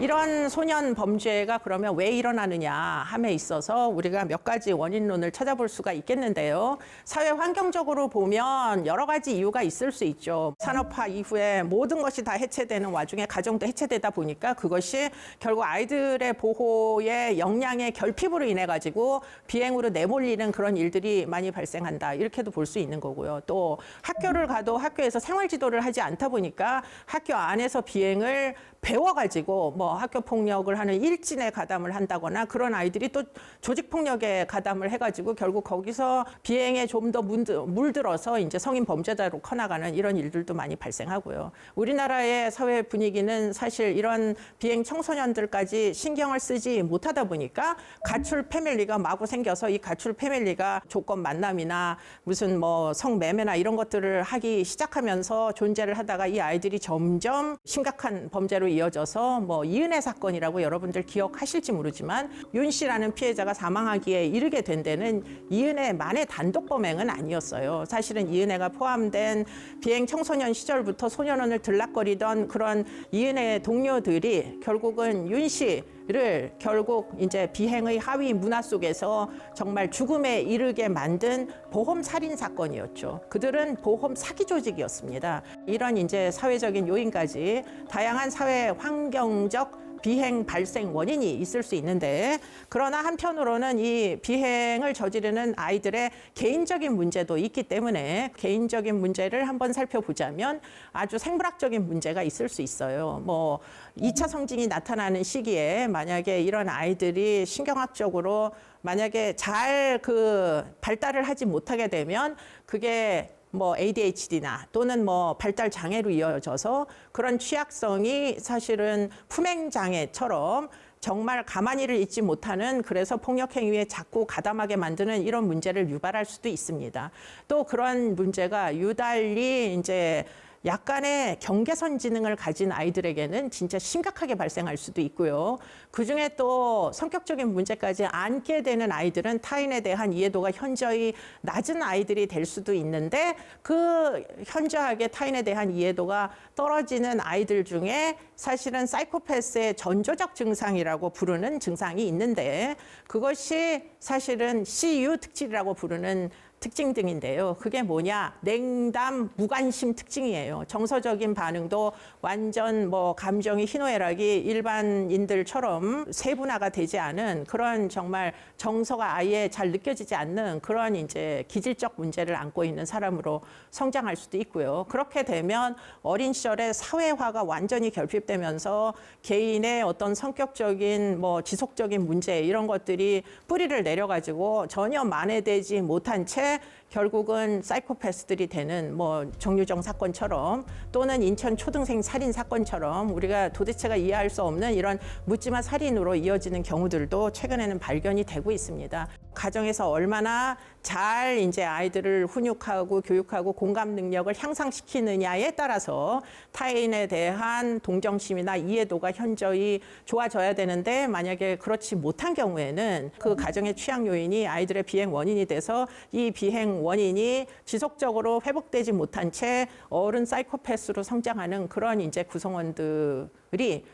이런 소년 범죄가 그러면 왜 일어나느냐 함에 있어서 우리가 몇 가지 원인론을 찾아볼 수가 있겠는데요. 사회 환경적으로 보면 여러 가지 이유가 있을 수 있죠. 산업화 이후에 모든 것이 다 해체되는 와중에 가정도 해체되다 보니까 그것이 결국 아이들의 보호의 역량의 결핍으로 인해 가지고 비행으로 내몰리는 그런 일들이 많이 발생한다. 이렇게도 볼 수 있는 거고요. 또 학교를 가도 학교에서 생활 지도를 하지 않다 보니까 학교 안에서 비행을 배워가지고 뭐 학교 폭력을 하는 일진에 가담을 한다거나 그런 아이들이 또 조직 폭력에 가담을 해가지고 결국 거기서 비행에 좀 더 물들어서 이제 성인 범죄자로 커나가는 이런 일들도 많이 발생하고요. 우리나라의 사회 분위기는 사실 이런 비행 청소년들까지 신경을 쓰지 못하다 보니까 가출 패밀리가 마구 생겨서 이 가출 패밀리가 조건 만남이나 무슨 뭐 성매매나 이런 것들을 하기 시작하면서 존재를 하다가 이 아이들이 점점 심각한 범죄로 이어져서 뭐 이은혜 사건이라고 여러분들 기억하실지 모르지만 윤 씨라는 피해자가 사망하기에 이르게 된 데는 이은혜만의 단독 범행은 아니었어요. 사실은 이은혜가 포함된 비행 청소년 시절부터 소년원을 들락거리던 그런 이은혜의 동료들이 결국은 윤 씨를 결국 이제 비행의 하위 문화 속에서 정말 죽음에 이르게 만든 보험 살인 사건이었죠. 그들은 보험 사기 조직이었습니다. 이런 이제 사회적인 요인까지 다양한 사회 환경적 비행 발생 원인이 있을 수 있는데, 그러나 한편으로는 이 비행을 저지르는 아이들의 개인적인 문제도 있기 때문에 개인적인 문제를 한번 살펴보자면 아주 생물학적인 문제가 있을 수 있어요. 뭐 2차 성징이 나타나는 시기에 만약에 이런 아이들이 신경학적으로 만약에 잘 그 발달을 하지 못하게 되면 그게 뭐 ADHD나 또는 뭐 발달 장애로 이어져서 그런 취약성이 사실은 품행 장애처럼 정말 가만히를 잊지 못하는, 그래서 폭력 행위에 자꾸 가담하게 만드는 이런 문제를 유발할 수도 있습니다. 또 그런 문제가 유달리 이제 약간의 경계선 지능을 가진 아이들에게는 진짜 심각하게 발생할 수도 있고요. 그중에 또 성격적인 문제까지 안게 되는 아이들은 타인에 대한 이해도가 현저히 낮은 아이들이 될 수도 있는데, 그 현저하게 타인에 대한 이해도가 떨어지는 아이들 중에 사실은 사이코패스의 전조적 증상이라고 부르는 증상이 있는데, 그것이 사실은 CU 특질이라고 부르는 특징 등인데요. 그게 뭐냐? 냉담, 무관심 특징이에요. 정서적인 반응도 완전 뭐 감정이 희노애락이 일반인들처럼 세분화가 되지 않은 그런, 정말 정서가 아예 잘 느껴지지 않는 그런 이제 기질적 문제를 안고 있는 사람으로 성장할 수도 있고요. 그렇게 되면 어린 시절에 사회화가 완전히 결핍되면서 개인의 어떤 성격적인 뭐 지속적인 문제 이런 것들이 뿌리를 내려가지고 전혀 만회되지 못한 채 결국은 사이코패스들이 되는, 뭐 정유정 사건처럼 또는 인천 초등생 살인 사건처럼 우리가 도대체가 이해할 수 없는 이런 묻지마 살인으로 이어지는 경우들도 최근에는 발견이 되고 있습니다. 가정에서 얼마나 잘 이제 아이들을 훈육하고 교육하고 공감 능력을 향상시키느냐에 따라서 타인에 대한 동정심이나 이해도가 현저히 좋아져야 되는데, 만약에 그렇지 못한 경우에는 그 가정의 취약 요인이 아이들의 비행 원인이 돼서 이 비행 원인이 지속적으로 회복되지 못한 채 어른 사이코패스로 성장하는 그런 이제 구성원들이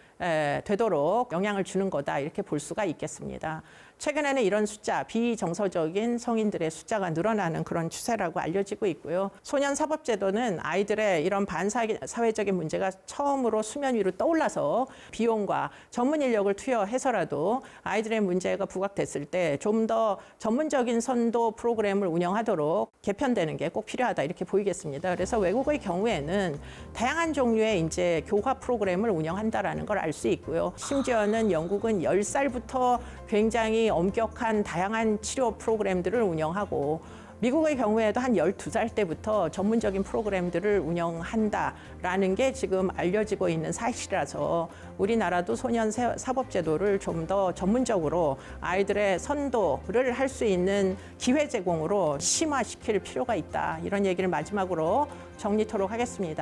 되도록 영향을 주는 거다, 이렇게 볼 수가 있겠습니다. 최근에는 이런 숫자, 비정서적인 성인들의 숫자가 늘어나는 그런 추세라고 알려지고 있고요. 소년사법제도는 아이들의 이런 반사회적인 문제가 처음으로 수면 위로 떠올라서 비용과 전문 인력을 투여해서라도 아이들의 문제가 부각됐을 때 좀 더 전문적인 선도 프로그램을 운영하도록 개편되는 게 꼭 필요하다, 이렇게 보이겠습니다. 그래서 외국의 경우에는 다양한 종류의 이제 교화 프로그램을 운영한다라는 걸 알 수 있고요. 심지어는 영국은 10살부터 굉장히 엄격한 다양한 치료 프로그램들을 운영하고, 미국의 경우에도 한 12살 때부터 전문적인 프로그램들을 운영한다라는 게 지금 알려지고 있는 사실이라서 우리나라도 소년 사법제도를 좀 더 전문적으로 아이들의 선도를 할 수 있는 기회 제공으로 심화시킬 필요가 있다, 이런 얘기를 마지막으로 정리토록 하겠습니다.